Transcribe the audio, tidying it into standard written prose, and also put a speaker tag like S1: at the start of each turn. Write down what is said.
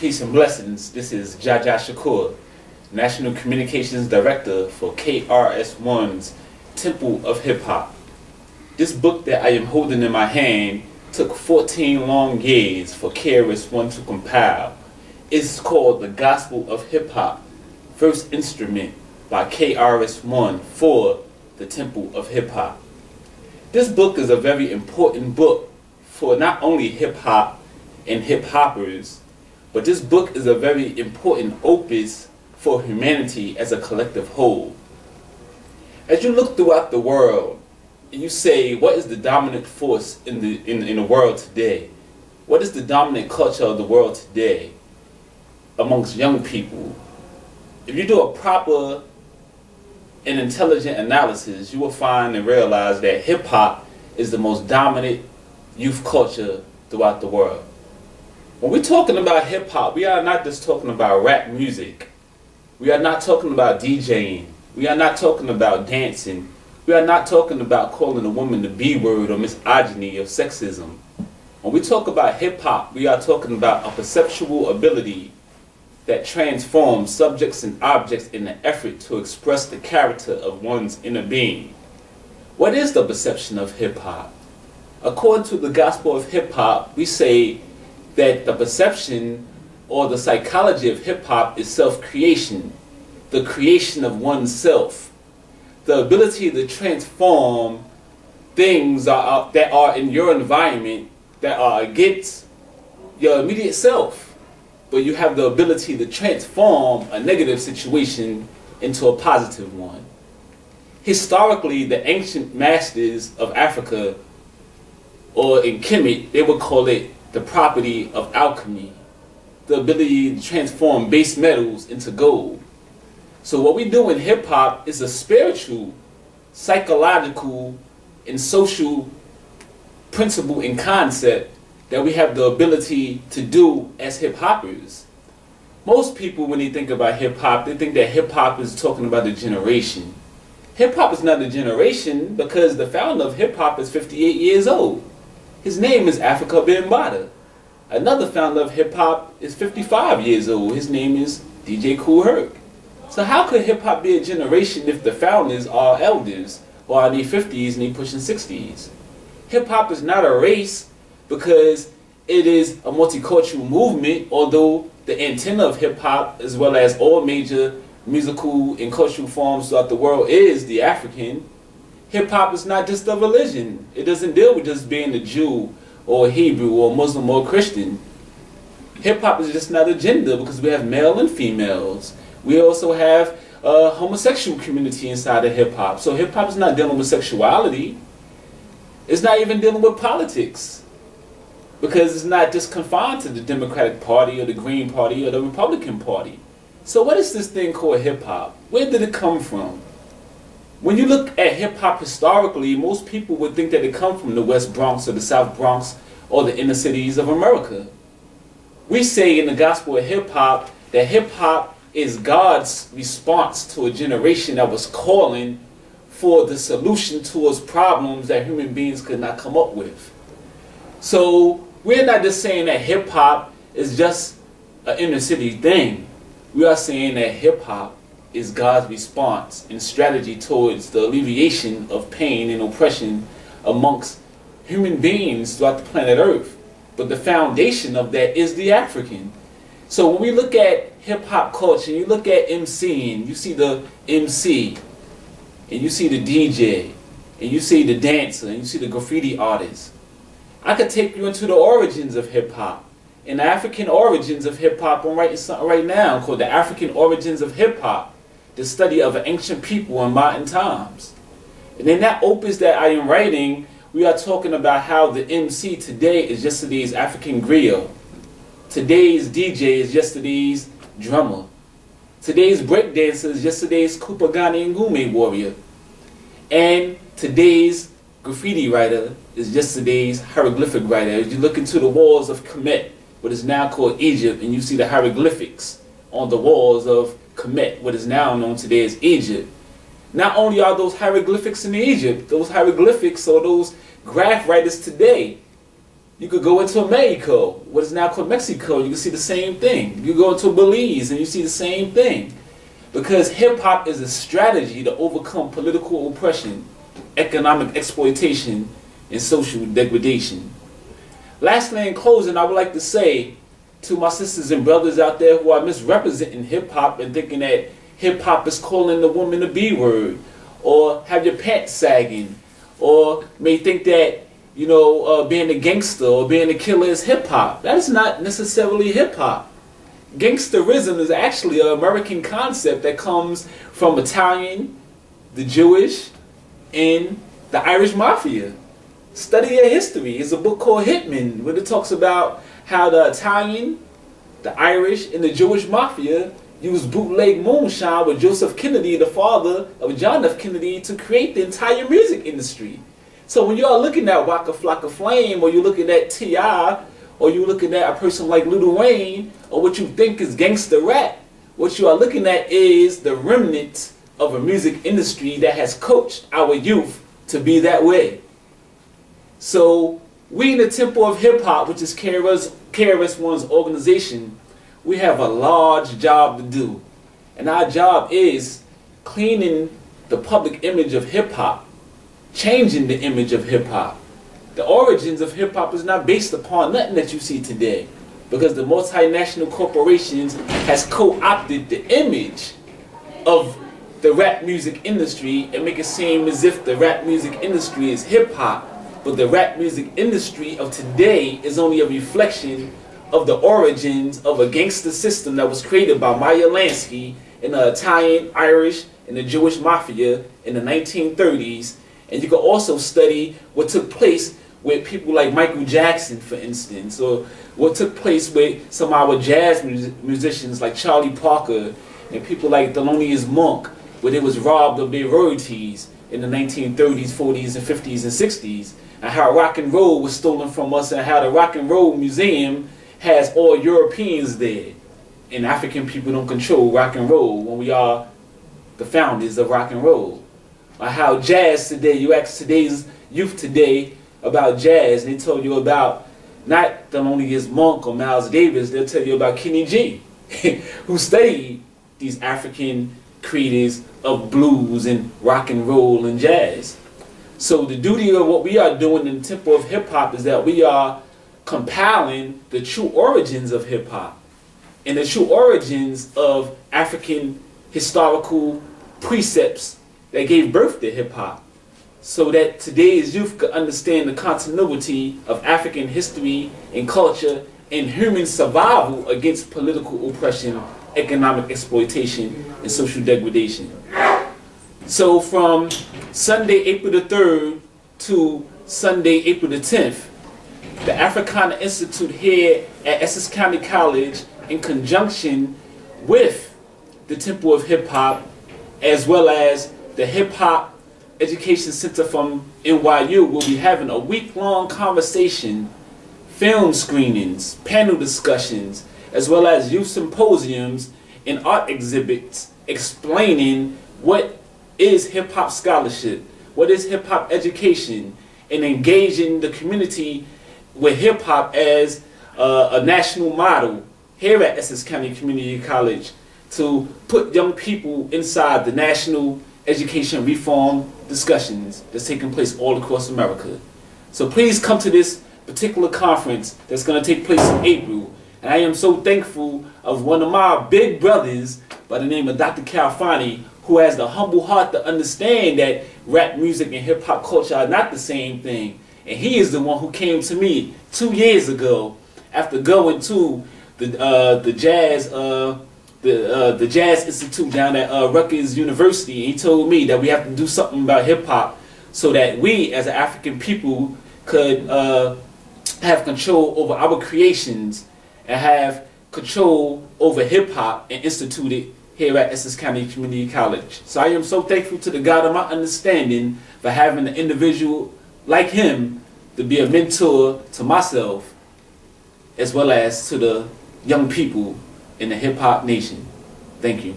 S1: Peace and blessings. This is Jah Jah Shakur, National Communications Director for KRS-One's Temple of Hip Hop. This book that I am holding in my hand took 14 long years for KRS-One to compile. It's called The Gospel of Hip Hop, First Instrument by KRS-One for the Temple of Hip Hop. This book is a very important book for not only hip hop and hip hoppers, but this book is a very important opus for humanity as a collective whole. As you look throughout the world and you say, what is the dominant force in the world today? What is the dominant culture of the world today amongst young people? If you do a proper and intelligent analysis, you will find and realize that hip hop is the most dominant youth culture throughout the world. When we're talking about hip hop, we are not just talking about rap music. We are not talking about DJing. We are not talking about dancing. We are not talking about calling a woman the B word or misogyny or sexism. When we talk about hip hop, we are talking about a perceptual ability that transforms subjects and objects in an effort to express the character of one's inner being. What is the perception of hip hop? According to the Gospel of Hip Hop, we say that the perception or the psychology of hip hop is self-creation, the creation of oneself, the ability to transform things that are in your environment that are against your immediate self, but you have the ability to transform a negative situation into a positive one. Historically, the ancient masters of Africa, or in Kemet, they would call it the property of alchemy, the ability to transform base metals into gold. So what we do in hip hop is a spiritual, psychological, and social principle and concept that we have the ability to do as hip hoppers. Most people, when they think about hip hop, they think that hip hop is talking about a generation. Hip hop is not a generation because the founder of hip hop is 58 years old. His name is Afrika Bambaataa. Another founder of hip hop is 55 years old. His name is DJ Kool Herc. So how could hip hop be a generation if the founders are elders or are in their 50s and they pushing 60s? Hip hop is not a race because it is a multicultural movement, although the antenna of hip hop, as well as all major musical and cultural forms throughout the world, is the African. Hip hop is not just a religion. It doesn't deal with just being a Jew or a Hebrew or Muslim or Christian. Hip hop is just not a gender because we have male and females. We also have a homosexual community inside of hip hop. So hip hop is not dealing with sexuality. It's not even dealing with politics, because it's not just confined to the Democratic Party or the Green Party or the Republican Party. So what is this thing called hip hop? Where did it come from? When you look at hip hop historically, most people would think that it comes from the West Bronx or the South Bronx or the inner cities of America. We say in the Gospel of Hip Hop that hip hop is God's response to a generation that was calling for the solution towards problems that human beings could not come up with. So we're not just saying that hip hop is just an inner city thing. We are saying that hip hop is God's response and strategy towards the alleviation of pain and oppression amongst human beings throughout the planet Earth. But the foundation of that is the African. So when we look at hip hop culture, you look at MCing, you see the MC, and you see the DJ, and you see the dancer, and you see the graffiti artist. I could take you into the origins of hip hop. In the African origins of hip hop, I'm writing something right now called The African Origins of Hip Hop, the study of an ancient people in modern times. And in that opus that I am writing, we are talking about how the MC today is yesterday's African griot. Today's DJ is yesterday's drummer. Today's breakdancer is yesterday's Kupagani Ngume warrior. And today's graffiti writer is yesterday's hieroglyphic writer. As you look into the walls of Kemet, what is now called Egypt, and you see the hieroglyphics on the walls of Kemet, what is now known today as Egypt. Not only are those hieroglyphics in Egypt, those hieroglyphics or those graph writers today You could go into Mexico, what is now called Mexico, you can see the same thing. You go into Belize and you see the same thing. Because hip-hop is a strategy to overcome political oppression, economic exploitation, and social degradation. Lastly, in closing, I would like to say to my sisters and brothers out there who are misrepresenting hip-hop and thinking that hip-hop is calling the woman the B-word, or have your pants sagging, or may think that, you know, being a gangster or being a killer is hip-hop. That is not necessarily hip-hop. Gangsterism is actually an American concept that comes from Italian, the Jewish, and the Irish Mafia. Study your history. It's a book called Hitman, where it talks about how the Italian, the Irish, and the Jewish Mafia used bootleg moonshine with Joseph Kennedy, the father of John F. Kennedy, to create the entire music industry. So when you are looking at Waka Flocka Flame, or you're looking at T.I., or you're looking at a person like Lil Wayne, or what you think is gangster rap, what you are looking at is the remnant of a music industry that has coached our youth to be that way. So we in the Temple of Hip Hop, which is KRS-One's organization, we have a large job to do. And our job is cleaning the public image of hip hop, changing the image of hip hop. The origins of hip hop is not based upon nothing that you see today, because the multinational corporations has co-opted the image of the rap music industry and make it seem as if the rap music industry is hip hop. But the rap music industry of today is only a reflection of the origins of a gangster system that was created by Meyer Lansky in the Italian, Irish, and the Jewish Mafia in the 1930s. And you can also study what took place with people like Michael Jackson, for instance, or what took place with some of our jazz musicians like Charlie Parker and people like Thelonious Monk, where they was robbed of their royalties in the 1930s, 40s, and 50s, and 60s, and how rock and roll was stolen from us, and how the Rock and Roll Museum has all Europeans there, and African people don't control rock and roll when we are the founders of rock and roll. Or how jazz today, you ask today's youth today about jazz, and they tell you about not Thelonious Monk or Miles Davis, they'll tell you about Kenny G, who studied these African creators of blues and rock and roll and jazz. So the duty of what we are doing in the Temple of Hip Hop is that we are compiling the true origins of hip hop and the true origins of African historical precepts that gave birth to hip hop, so that today's youth could understand the continuity of African history and culture and human survival against political oppression, economic exploitation, and social degradation. So from Sunday, April the 3rd to Sunday, April the 10th, the Africana Institute here at Essex County College, in conjunction with the Temple of Hip Hop, as well as the Hip Hop Education Center from NYU, will be having a week-long conversation, film screenings, panel discussions, as well as youth symposiums and art exhibits explaining what is hip-hop scholarship, what is hip-hop education, and engaging the community with hip-hop as a national model here at Essex County Community College to put young people inside the national education reform discussions that's taking place all across America. So please come to this particular conference that's going to take place in April. And I am so thankful of one of my big brothers by the name of Dr. Calfani, who has the humble heart to understand that rap music and hip-hop culture are not the same thing. And he is the one who came to me 2 years ago after going to the Jazz Institute down at Rutgers University. He told me that we have to do something about hip-hop so that we as an African people could have control over our creations and have control over hip-hop and institute it here at Essex County Community College. So I am so thankful to the God of my understanding for having an individual like him to be a mentor to myself as well as to the young people in the hip-hop nation. Thank you.